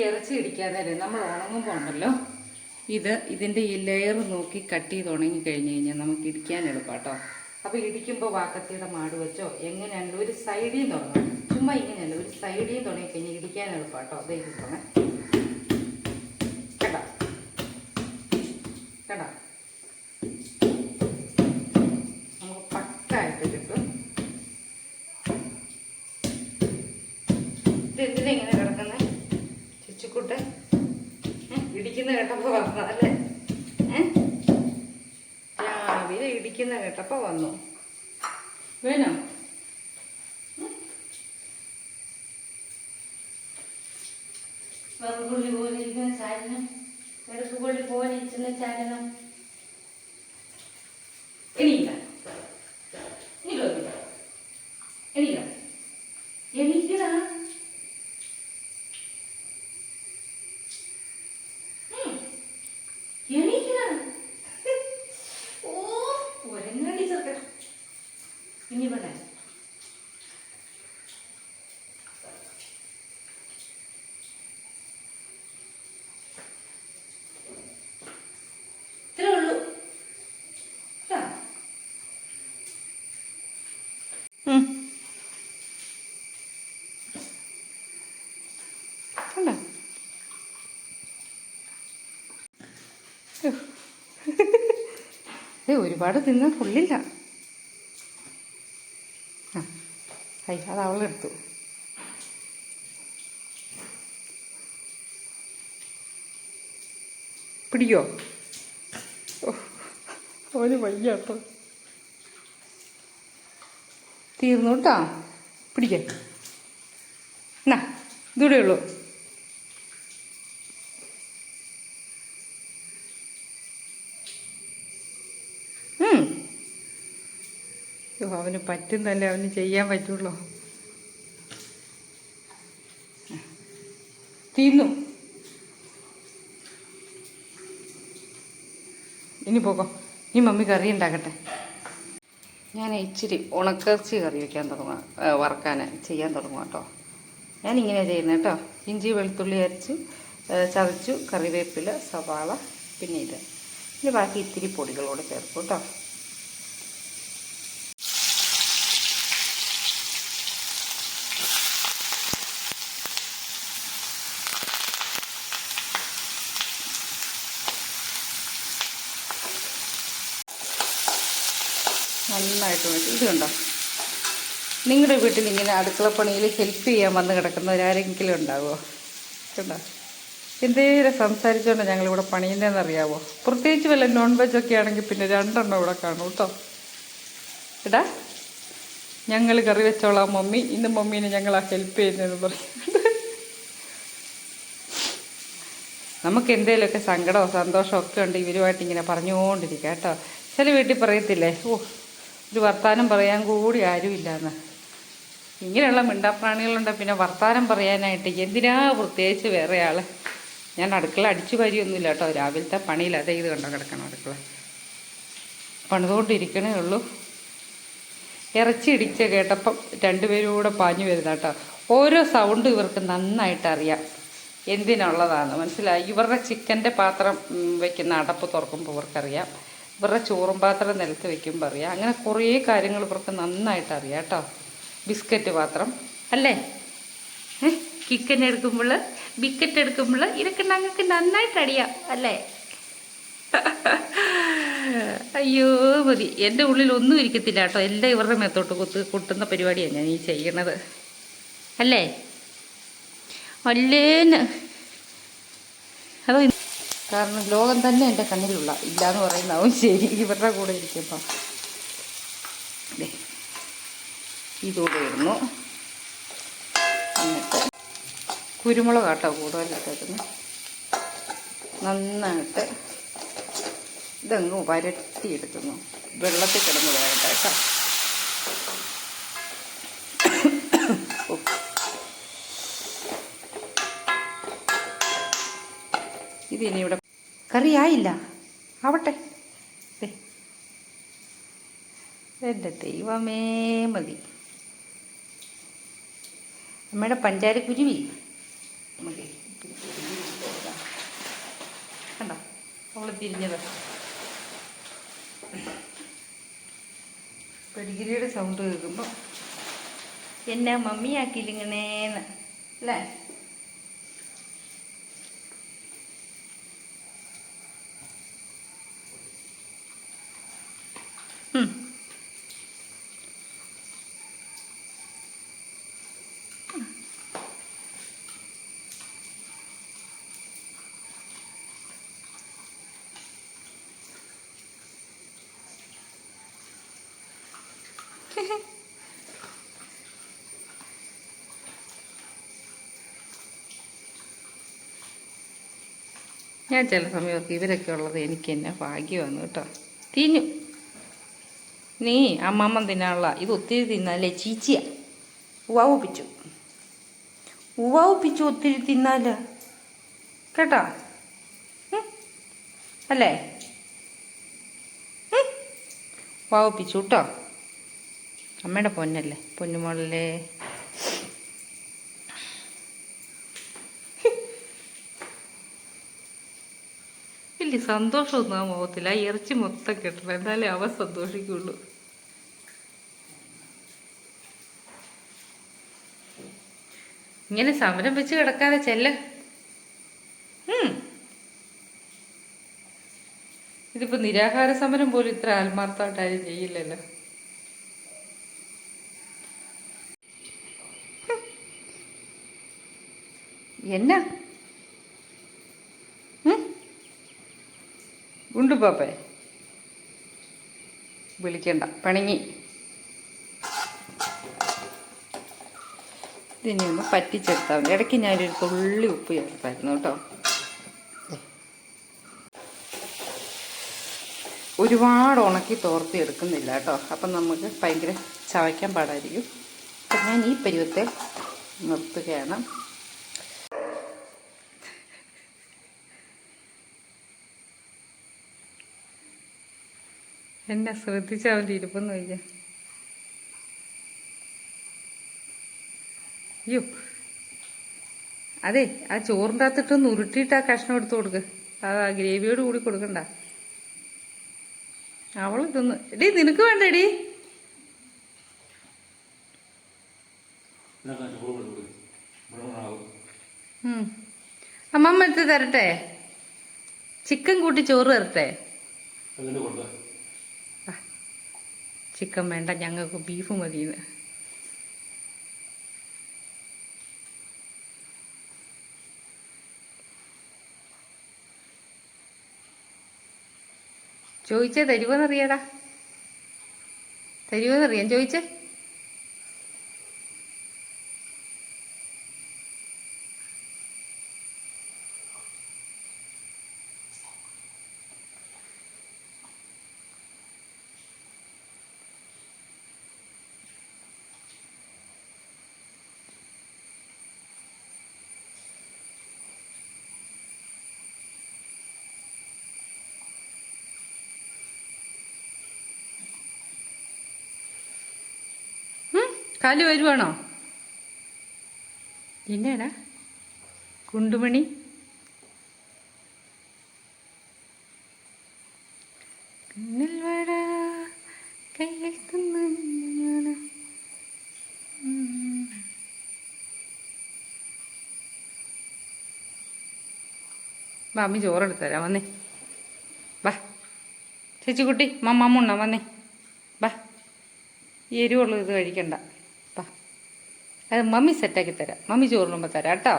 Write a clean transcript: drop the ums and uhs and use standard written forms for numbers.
ഇറച്ചി ഇടിക്കാൻ നേരം നമ്മൾ ഉണങ്ങുമ്പോൾ ഉണ്ടല്ലോ, ഇതിൻ്റെ ഈ ലെയർ നോക്കി കട്ട് ചെയ്ത് ഉണങ്ങി കഴിഞ്ഞ് കഴിഞ്ഞാൽ നമുക്ക് ഇടിക്കാൻ എളുപ്പാട്ടോ. അപ്പോൾ ഇടിക്കുമ്പോൾ വാക്കത്തിയുടെ മാട് വെച്ചോ എങ്ങനെയാണെങ്കിലും ഒരു സൈഡിൽ നിന്ന് തുടങ്ങണം. ചുമ്മാ ഇങ്ങനെയല്ല, ഒരു സൈഡിൽ നിന്ന് തുടങ്ങി കഴിഞ്ഞാൽ ഇടിക്കാൻ എളുപ്പാട്ടോ. അതേ കിട്ടണേ കേട്ടോ കേട്ടോ, നമുക്ക് പക്കായിട്ട് കിട്ടും. ഇതെന്തിനാ ഇങ്ങനെ കിടക്കുന്നത് ചുച്ചിക്കുട്ടെ? ഇടിക്കുന്ന കേട്ടപ്പോൾ വന്നതല്ലേ? രാവിലെ ഇടിക്കുന്ന കേട്ടപ്പോൾ വന്നു. വേണോ? വെറുപുള്ളി പോലെ ഇരിക്കുന്ന ചാരണം, വെറുപ്പുള്ളി പോലെ ഇരിക്കുന്ന ചാരണം. എണീക്ക എണീക്ക എണീക്കടാ. ഇനി വേണ്ട ഇത്രേ ഉള്ളൂ. ഒരുപാട് തിന്നാൻ കൊള്ളില്ല. അത് അവളെടുത്തു. പിടിക്കോ? അവന് വയ്യാട്ടോ. തീർന്നു കേട്ടോ. പിടിക്കേ. എന്നാ ഇതൂടെ ഉള്ളൂ. അവന് പറ്റുന്നല്ലേ, അവന് ചെയ്യാൻ പറ്റുള്ളൂ. തീർന്നു. ഇനി പോകോ. ഇനി മമ്മി കറി ഉണ്ടാക്കട്ടെ. ഞാൻ ഇച്ചിരി ഉണക്കിറച്ചി കറി വയ്ക്കാൻ തുടങ്ങാം, വറക്കാൻ ചെയ്യാൻ തുടങ്ങും കേട്ടോ. ഞാനിങ്ങനെയാണ് ചെയ്യുന്നത് കേട്ടോ. ഇഞ്ചി വെളുത്തുള്ളി അരച്ചു ചതച്ചു, കറിവേപ്പില, സവാള, പിന്നെ ഇനി ബാക്കി ഇത്തിരി പൊടികളോട് ചേർക്കും കേട്ടോ. നന്നായിട്ട് വെച്ചു. ഇത് കണ്ടോ, നിങ്ങളുടെ വീട്ടിൽ ഇങ്ങനെ അടുക്കളപ്പണിയിൽ ഹെൽപ്പ് ചെയ്യാൻ വന്ന് കിടക്കുന്നവരാരെങ്കിലും ഉണ്ടാവുമോ? കണ്ടോ, എന്തേലും സംസാരിച്ചുകൊണ്ട് ഞങ്ങളിവിടെ പണിയുന്നതെന്നറിയാവോ? പ്രത്യേകിച്ച് വല്ല നോൺ വെജ് ഒക്കെ ആണെങ്കിൽ പിന്നെ 2 എണ്ണം ഇവിടെ കാണും കേട്ടോ. എടാ, ഞങ്ങൾ കറി വെച്ചോളാം മമ്മി, ഇന്ന് മമ്മീനെ ഞങ്ങളാ ഹെൽപ്പ് ചെയ്യുന്നതെന്ന് പറയും. നമുക്ക് എന്തെങ്കിലുമൊക്കെ സങ്കടമോ സന്തോഷമോ ഒക്കെ ഉണ്ട് ഇവരുമായിട്ട് ഇങ്ങനെ പറഞ്ഞുകൊണ്ടിരിക്കുക കേട്ടോ. ചില വീട്ടിൽ പറയത്തില്ലേ, ഒരു വർത്താനം പറയാൻ കൂടി ആരുമില്ലാന്ന്. ഇങ്ങനെയുള്ള മിണ്ടാപ്രാണികളുണ്ട് പിന്നെ വർത്താനം പറയാനായിട്ട് എന്തിനാ പ്രത്യേകിച്ച് വേറെ ആൾ. ഞാൻ അടുക്കള അടിച്ചു വാരിയൊന്നുമില്ല കേട്ടോ, രാവിലത്തെ പണിയിൽ അതേ ഇത് കണ്ടോ കിടക്കണം. അടുക്കള പണിതുകൊണ്ടിരിക്കണേ ഉള്ളൂ. ഇറച്ചി ഇടിച്ച് കേട്ടപ്പം 2 പേരും കൂടെ പാഞ്ഞു വരുന്ന കേട്ടോ. ഓരോ സൗണ്ടും ഇവർക്ക് നന്നായിട്ട് അറിയാം എന്തിനുള്ളതാണ്, മനസ്സിലായി. ഇവരുടെ ചിക്കൻ്റെ പാത്രം വയ്ക്കുന്ന അടപ്പ് തുറക്കുമ്പോൾ ഇവർക്കറിയാം, ഇവരുടെ ചോറും പാത്രം നിലത്ത് വയ്ക്കുമ്പോൾ അറിയാം. അങ്ങനെ കുറേ കാര്യങ്ങൾ ഇവർക്ക് നന്നായിട്ട് അറിയാം കേട്ടോ. ബിസ്ക്കറ്റ് പാത്രം അല്ലേ, ചിക്കൻ എടുക്കുമ്പോൾ ബിസ്ക്കറ്റ് എടുക്കുമ്പോൾ ഇതൊക്കെ ഞങ്ങൾക്ക് നന്നായിട്ട് അറിയാം അല്ലേ? അയ്യോ മതി, എൻ്റെ ഉള്ളിൽ ഒന്നും ഇരിക്കത്തില്ല കേട്ടോ. എല്ലാം ഇവരുടെ മേത്തോട്ട് കൊട്ടുന്ന പരിപാടിയാണ് ഞാൻ ഈ ചെയ്യണത് അല്ലേ? അല്ലേന്ന് അതോ, കാരണം ലോകം തന്നെ എൻ്റെ കണ്ണിലുള്ള ഇല്ലയെന്ന് പറയുന്നതാവും ശരി. ഇവരുടെ കൂടെ ഇരിക്കുമ്പം ഇതുകൂടെ ഇടുന്നു. എന്നിട്ട് കുരുമുളക് കേട്ടോ കൂടുതലിട്ടേക്കുന്നു. നന്നായിട്ട് ഇതങ്ങ് വരട്ടിയെടുക്കുന്നു. വെള്ളത്തിൽ കിടന്ന് വേണ്ട കേട്ടോ. ഇതിനി ഇവിടെ കറിയായില്ല, ആവട്ടെ. എൻ്റെ ദൈവമേ മതി. നമ്മുടെ പഞ്ചാര കുരുവി മതി. തിരിഞ്ഞത്. പെഡിഗ്രിയുടെ സൗണ്ട് കേൾക്കുമ്പോൾ എന്നാ മമ്മിയാക്കിയില്ലിങ്ങനേന്ന് അല്ലേ? ഞാൻ ചില സമയമൊക്കെ ഇവരൊക്കെ ഉള്ളത് എനിക്ക് തന്നെ ഭാഗ്യമാണ് കേട്ടോ. തിന്നു നീ അമ്മമ്മ തിന്നാനുള്ള ഇത് ഒത്തിരി തിന്നാലേ ചീച്ചിയ ഉവാവുപ്പിച്ചു ഒത്തിരി തിന്നാല് കേട്ടോ, അല്ലേ? വാവുപ്പിച്ചു കേട്ടോ. അമ്മയുടെ പൊന്നല്ലേ, പൊന്നുമോളല്ലേ. വലിയ സന്തോഷമൊന്നും ആ മുഖത്തില്ല. ആ ഇറച്ചി മൊത്തം കിട്ടണം, എന്നാലേ അവ സന്തോഷിക്കുള്ളൂ. ഇങ്ങനെ സമരം വെച്ച് കിടക്കാതെ ചെല്ല. ഇതിപ്പോ നിരാഹാര സമരം പോലും ഇത്ര ആത്മാർത്ഥമായിട്ടാരും ചെയ്യില്ലല്ലോ. എന്നാ ഗുണ്ടുപാപ്പേ വിളിക്കണ്ട, പിണങ്ങി. ഇതിനെ ഒന്ന് പറ്റിച്ചെടുത്താൽ മതി. ഇടയ്ക്ക് ഞാനൊരു തുള്ളി ഉപ്പ് ചേർത്തായിരുന്നു കേട്ടോ. ഒരുപാട് ഉണക്കി തോർത്തി എടുക്കുന്നില്ല കേട്ടോ, അപ്പം നമുക്ക് ഭയങ്കര ചവയ്ക്കാൻ പാടായിരിക്കും. അപ്പം ഞാൻ ഈ പരുവത്തെ നിർത്തുകയാണ്. എന്നെ ശ്രദ്ധിച്ച് അവൻ്റെ ഇരിപ്പെന്ന് വയ്യ. അയ്യോ, അതെ, ആ ചോറിൻ്റെ അകത്തിട്ടൊന്ന് ഉരുട്ടിയിട്ട് ആ കഷ്ണം എടുത്ത് കൊടുക്ക്. ആ ഗ്രേവിയോട് കൂടി കൊടുക്കണ്ട. അവൾ തിന്ന്. എടീ നിനക്ക് വേണ്ടേടി? അമ്മമ്മ എടുത്ത് തരട്ടെ? ചിക്കൻ കൂട്ടി ചോറ് തരട്ടെ? ചിക്കൻ വേണ്ട, ഞങ്ങൾക്ക് ബീഫ് മതിയെന്ന്. ചോദിച്ചേ തരുമോന്നറിയാടാ, തരുമോന്നറിയാൻ ചോദിച്ചേ. കാല് വരുവാണോ? എന്നാടാ കുണ്ടുമണി? കണ്ണിൽ വട കയ്യിൽ തിന്നാണ്. അമ്മി ചോറെടുത്ത് തരാം, വന്നേ വാ. ചേച്ചിക്കുട്ടി മമ്മുണ്ണ വന്നേ വാ. എരിവുള്ളൂ ഇത് കഴിക്കണ്ട, വാ. അത് മമ്മി സെറ്റാക്കി തരാം, മമ്മി ചോറിനുമ്പോൾ തരാം കേട്ടോ.